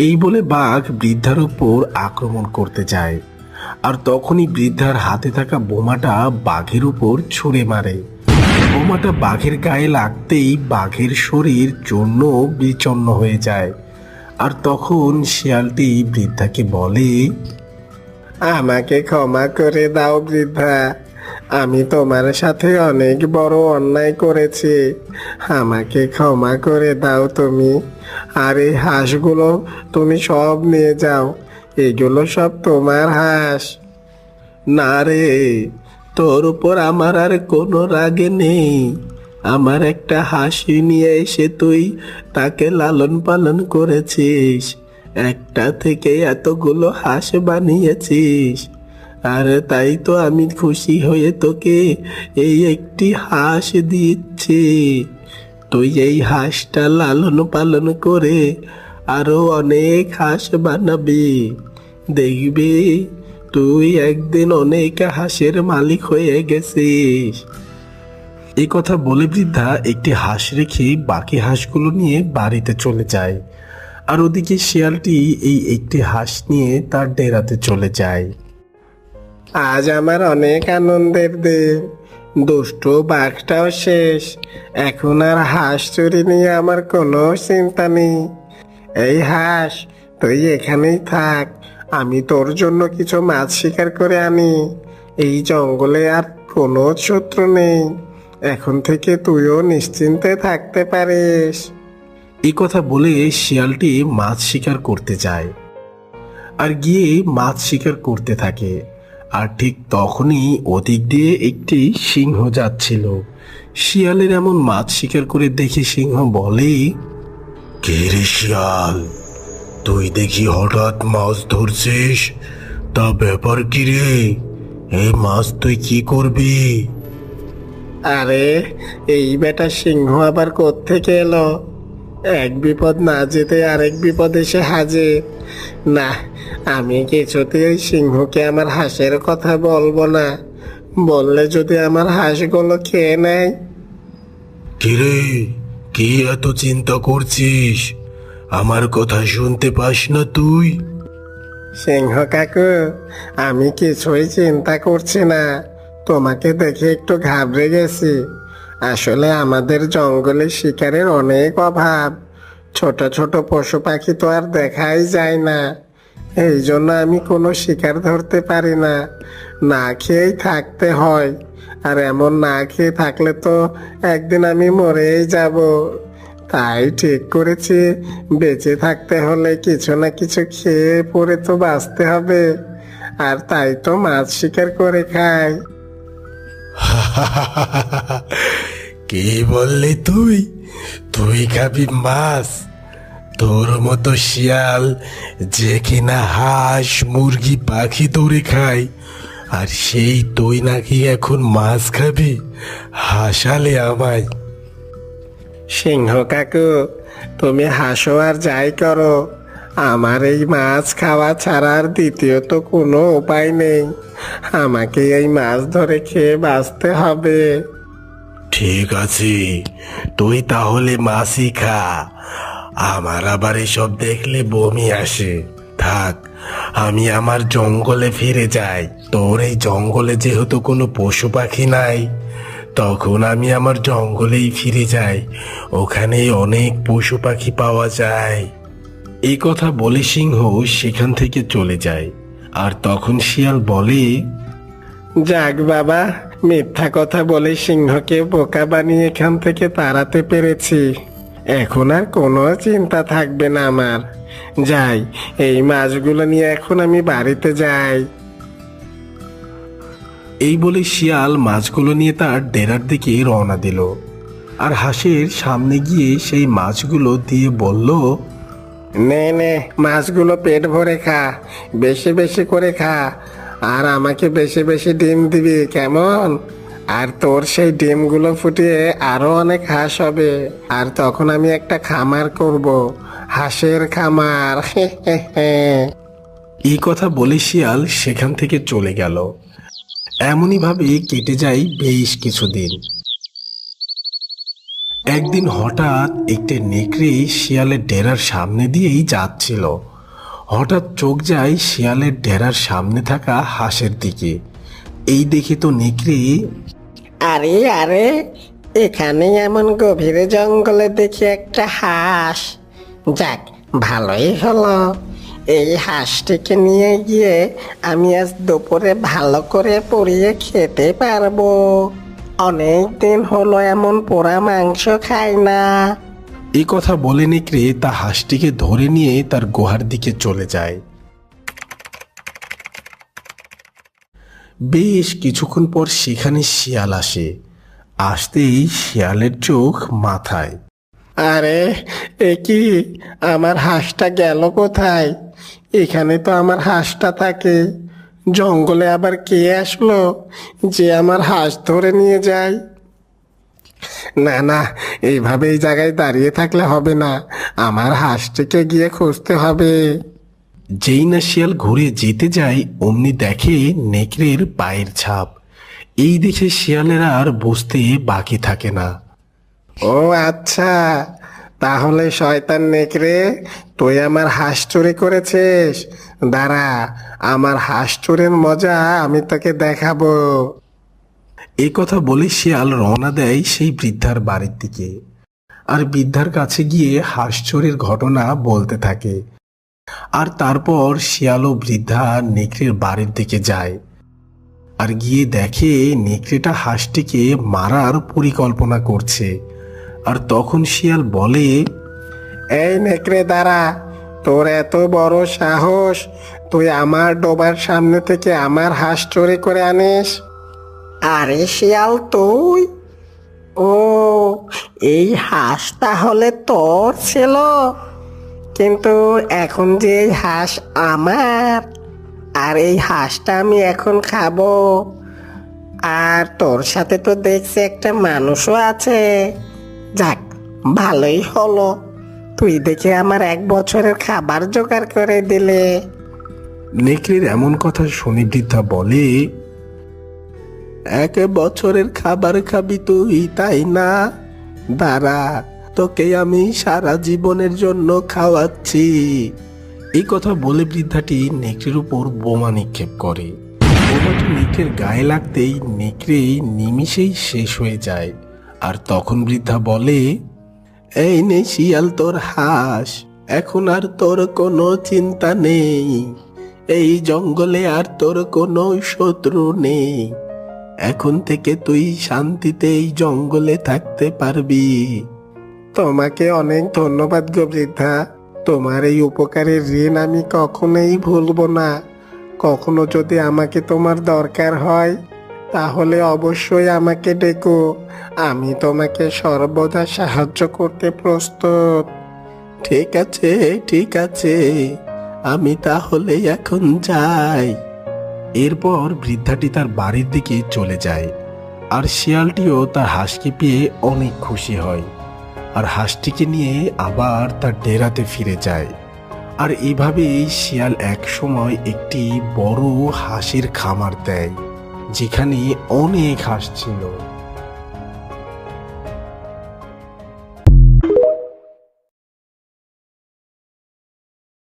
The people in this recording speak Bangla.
এই বলে বাঘ বৃদ্ধার উপর আক্রমণ করতে যায়, আর তখনই বৃদ্ধার হাতে থাকা বোমাটা বাঘের উপর ছুঁড়ে মারে। বোমাটা বাঘের গায়ে লাগতেই বাঘের শরীর চূর্ণ বিচন্ন হয়ে যায়। আর তখন শিয়ালটি বৃদ্ধাকে বলে, আমাকে ক্ষমা করে দাও বৃদ্ধা, আমি তোমার সাথে অনেক বড় অন্যায় করেছি, আমাকে ক্ষমা করে দাও তুমি। আর এই হাঁসগুলো তুমি সব নিয়ে যাও, এগুলো সব তোমার হাঁস। না রে, তোর উপর আমার আর কোনো রাগে নেই। আমার একটা হাসি নিয়ে এসে তুই তাকে লালন পালন করেছিস, একটা থেকে এতগুলো হাঁস বানিয়েছিস, আর তাই তো আমি খুশি হয়ে তোকে এই একটি হাঁস দিচ্ছি। তুই এই হাঁসটা লালন পালন করে আরো অনেক হাঁস বানাবি, দেখবি তুই একদিন অনেক হাঁসের মালিক হয়ে গেছিস। এই কথা বলে বৃদ্ধা একটি হাঁস রেখে বাকি হাঁসগুলো নিয়ে বাড়িতে চলে যায়। আর ওদিকে শিয়ালটি এই একটি হাঁস নিয়ে তার ডেরাতে চলে যায়। আজ আমার অনেক আনন্দের দিন, দুষ্ট বাঘটাও শেষ, এখন আর হাঁস চুরি নিয়ে আমার কোনো চিন্তা নেই। এই হাঁস, তুই এখানেই থাক, আমি তোর জন্য কিছু মাছ শিকার করে আনি। এই জঙ্গলে আর কোনো শত্রু নেই, এখন থেকে তুইও নিশ্চিন্তে থাকতে পারিস। এই কথা বলে শিয়ালটি মাছ শিকার করতে যায়, আর গিয়ে মাছ শিকার করতে থাকে। আর ঠিক তখনই ওদিক দিয়ে একটি সিংহ যাচ্ছিল। শিয়ালের এমন মাছ শিকার করে দেখে সিংহ বলে, কে রে শিয়াল, তুই দেখি হঠাৎ মাছ ধরছিস, তা ব্যাপার কি রে? এই মাছ তুই কি করবি? আরে, এই বেটা সিংহ আবার কোত্থেকে এলো? এক বিপদ না যেতে আরেক বিপদ এসে হাজির। না, আমি কিছুতেই সিংহকে আমার হাঁসের কথা বলবো না, বললে যদি আমার হাঁসগুলো খেয়ে নেয়। কিরে, কি এত চিন্তা করছিস? আমার কথা শুনতে পাস না তুই? সিংহ কাকু, আমি কিছুই চিন্তা করছি না, তোমাকে দেখে একটু ঘাবড়ে গেছি। আসলে আমাদের জঙ্গলে শিকারের অনেক অভাব, ছোট ছোট পশু পাখি তো আর দেখাই যায় না, এই জন্য আমি কোনো শিকার ধরতে পারি না, না খেয়েই থাকতে হয়। আর এমন না খেয়ে থাকলে তো একদিন আমি মরেই যাব। তাই ঠিক করেছি, বেঁচে থাকতে হলে কিছু না কিছু খেয়ে পরে তো বাঁচতে হবে, আর তাই তো মাছ শিকার করে খাই। কি বললি তুই? তুই খাবি মাছ? তোর মতো শিয়াল যে কিনা হাঁস মুরগি পাখি ধরে খায়, আর সেই তুই নাকি এখন মাছ খাবি? হাসালে আমায়। সিংহ কাকু, তুমি হাসো আর যাই করো, আমার এই মাছ খাওয়া ছাড়া আর দ্বিতীয়ত কোনো উপায় নেই, আমাকে এই মাছ ধরে খেয়ে বাঁচতে হবে। ঠিক আছে, তুই তাহলে মাছই খা, আমার আবার এসব দেখলে বমি আসে। থাক, আমি আমার জঙ্গলে ফিরে যাই। তোর এই জঙ্গলে যেহেতু কোনো পশু পাখি নাই, তখন আমি আমার জঙ্গলেই ফিরে যাই, ওখানে অনেক পশু পাখি পাওয়া যায়। এই কথা বলে সিংহ সেখান থেকে চলে যায়। আর তখন শিয়াল বলে, যাক বাবা, মিথ্যা কথা বলে সিংহকে বোকা বানিয়ে এখান থেকে তাড়াতে পেরেছি, এখন আর কোনো চিন্তা থাকবে না আমার। যাই, এই মাছগুলো নিয়ে এখন আমি বাড়িতে যাই। এই বলে শিয়াল মাছগুলো নিয়ে তার ডেরার দিকে রওনা দিল। আর হাঁসের সামনে গিয়ে সেই মাছগুলো দিয়ে বলল, নে নে, মাছগুলো পেট ভরে খা, বেশি বেশি করে খা, আর আমাকে বেশি বেশি ডিম দিবি, কেমন? আর তোর সেই ডিমগুলো ফুটিয়ে আরো অনেক হাঁস হবে, আর তখন আমি একটা খামার করব, হাঁসের খামার। এই কথা বলে শিয়াল সেখান থেকে চলে গেল। এমনই ভাবে কেটে যায় বেশ কিছুদিন। একদিন হঠাৎ একটি নেকড়ে শিয়ালের ডেরার সামনে দিয়েই যাচ্ছিল। হঠাৎ চোখ যায় শিয়ালের ডেরার সামনে থাকা হাঁসের দিকে। এই দেখে তো নেকড়ে, আরে আরে, এখানে এমন গভীরে জঙ্গলে দেখি একটা হাঁস। যাক, ভালোই হলো। এই হাঁসটিকে নিয়ে গিয়ে আমি আজ দুপুরে ভালো করে পুড়িয়ে খেতে পারবো। অনেক দিন হলো এমন পোড়া মাংস খাই না। এই কথা বলে নেকড়ে তা হাঁসটিকে ধরে নিয়ে তার গুহার দিকে চলে যায়। বেশ কিছুক্ষণ পর সেখানে শিয়াল আসে। আসতেই শিয়ালের চোখ মাথায়। আরে, এ কি, আমার হাঁসটা গেল কোথায়? এখানে তো আমার হাঁসটা থাকে। জঙ্গলে আবার কে আসলো যে আমার হাঁস ধরে নিয়ে যায়? না না, এইভাবে এই জায়গায় দাঁড়িয়ে থাকলে হবে না। আমার হাঁসটিকে গিয়ে খুঁজতে হবে। যেই না শিয়াল ঘুরে যেতে যায় অমনি দেখে নেকড়ের পায়ের ছাপ। এই দেখে শিয়ালের আর বুঝতে বাকি থাকে না। ও আচ্ছা, তাহলে শয়তান নেকড়ে, তুই আমার হাঁস চুরি করেছিস। দাঁড়া, আমার হাঁস চুরির মজা আমি তোকে দেখাবো। এই কথা বলে শিয়াল রওনা দেয় সেই বৃদ্ধার বাড়ির দিকে। আর বৃদ্ধার কাছে গিয়ে হাঁস চোরের ঘটনা বলতে থাকে। আর তারপর শিয়াল ও বৃদ্ধা নেকড়ের বাড়ির দিকে যায়। আর গিয়ে দেখে নেকড়েটা হাঁসটিকে মারার পরিকল্পনা করছে। আর তখন শিয়াল বলে, এই নেকড়ে, দাঁড়া। তোর এত বড় সাহস, তুই আমার ডোবার সামনে থেকে আমার হাঁস চুরি করে আনিস? আরে শিয়াল, তুই? ও, এই হাঁস তাহলে তোর ছিল। কিন্তু এখন যে এই হাঁস আমার, আর এই হাঁসটা আমি এখন খাবো। আর তোর সাথে তো দেখছি একটা মানুষও আছে। যাক, ভালোই হলো, তুই দেখে আমার 1 বছরের খাবার জোগাড় করে দিলে। নেকড়ের এমন কথা শুনে বৃদ্ধা বলে, 1 বছরের খাবার খাবি তুই, তাই না? দাঁড়া, তোকে আমি সারা জীবনের জন্য খাওয়াচ্ছি। এই কথা বলে বৃদ্ধাটি নেকড়ের উপর বোমা নিক্ষেপ করে। বোমাটি নেকড়ের গায়ে লাগতেই নেকড়ে নিমিষেই শেষ হয়ে যায়। আর তখন বৃদ্ধা বলে, এই নে শিয়াল, তোর হাঁস। এখন আর তোর কোনো চিন্তা নেই। এই জঙ্গলে আর তোর কোনো শত্রু নেই। এখন থেকে তুই শান্তিতে এই জঙ্গলে থাকতে পারবি। তোমাকে অনেক ধন্যবাদ গো বৃদ্ধা। তোমার এই উপকারের ঋণ আমি কখনোই ভুলবো না। কখনো যদি আমাকে তোমার দরকার হয় তাহলে অবশ্যই আমাকে ডেকো। আমি তোমাকে সর্বদা সাহায্য করতে প্রস্তুত। ঠিক আছে, ঠিক আছে, আমি তাহলে এখন যাই। এরপর বৃদ্ধাটি তার বাড়ির দিকে চলে যায়। আর শিয়ালটিও তার হাঁসকে পেয়ে অনেক খুশি হয়। আর হাঁসটিকে নিয়ে আবার তার ডেরাতে ফিরে যায়। আর এভাবেই শিয়াল এক সময় একটি বড় হাঁসের খামার দেয়, যেখানে অনেক হাঁস ছিল।